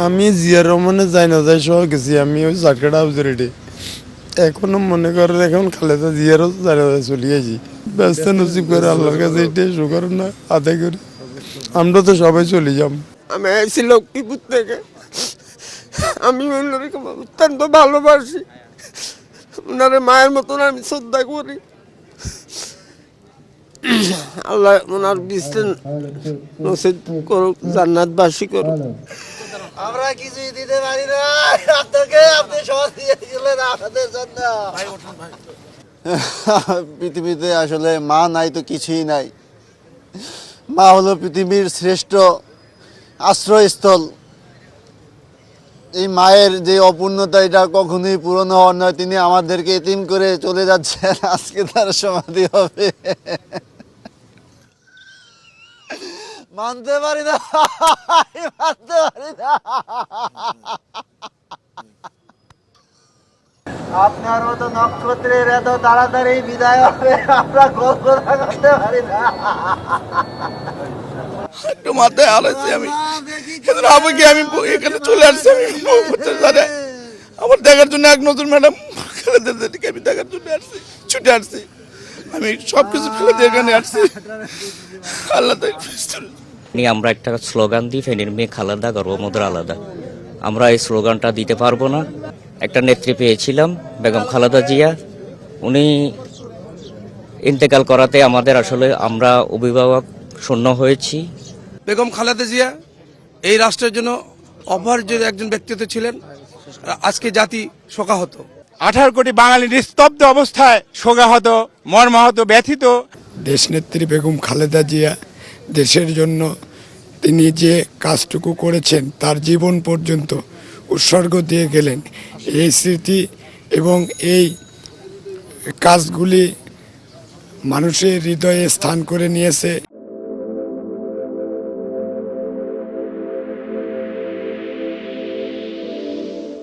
আমি জিয়া রহমানের জানাজা সহ গেছি, আমি ওই চাটকাটা হাউজের এখনো মনে করেন এখন খালেদা জিয়ারও জানাজা চলে গেছি। ব্যস্ত নসিব করে আল্লাহর কাছে এটাই শুকর না আদায় করি, আমরা তো সবাই চলে যাব। আমি আইছি লক্ষ্মীপুর থেকে। আমি ওনাকে অত্যন্ত ভালোবাসি, ওনার মায়ের মতন আমি শ্রদ্ধা করি। আল্লাহ ওনার বিশ্রাম নসিব করুক, জান্নাতবাসী করুক। আমরা কিছুই দিতে পারি না আপনাকে, আপনি সব দিয়ে দিলেন আমাদের জন্য। পৃথিবীতে আসলে মা নাই তো কিছুই নাই। মা হলো পৃথিবীর শ্রেষ্ঠ আশ্রয়স্থল। এই মায়ের যে অপূর্ণতা এটা কখনোই পূরণ হওয়ার নয়। তিনি আমাদেরকে এতিম করে চলে যাচ্ছেন, আজকে তার সমাধি হবে। মানতে পারি না, মানতে পারি না। আপনার মতো নক্ষত্রের এত তাড়াতাড়ি বিদায় হবে আমরা কল্পনা করতে পারি না। একটু মাথায় আলাইছি আমি, আমাকে আমি এখানে চলে আসছি। আমি আমার দেখার জন্য এক নতুন ম্যাডাম খালেদাকে আমি দেখার জন্য আসছি, ছুটে আসছি। আমি সব কিছু ফেলে দিয়ে এখানে আসছি। আল্লাহ আমরা একটা স্লোগান দিই, ফেনীর মেয়ে খালেদা, গর্বমোদের আলাদা। আমরা এই স্লোগানটা দিতে পারবো না। একটা নেত্রী পেয়েছিলাম বেগম খালেদা জিয়া, উনি ইন্তেকাল করাতে আমাদের আসলে আমরা অভিভাবক শূন্য হয়েছি। বেগম খালেদা জিয়া এই রাষ্ট্রের জন্য অপরিহার্য একজন ব্যক্তিত্ব ছিলেন। আজকে জাতি শোকাহত। 18 কোটি বাঙালি নিস্তব্ধ অবস্থায় শোকাহত, মর্মাহত, ব্যথিত। দেশনেত্রী বেগম খালেদা জিয়া দেশের জন্য তিনি যে কাজটুকু করেছেন তার জীবন পর্যন্ত উৎসর্গ দিয়ে গেলেন। এই স্মৃতি এবং এই কাজগুলি মানুষের হৃদয়ে স্থান করে নিয়েছে।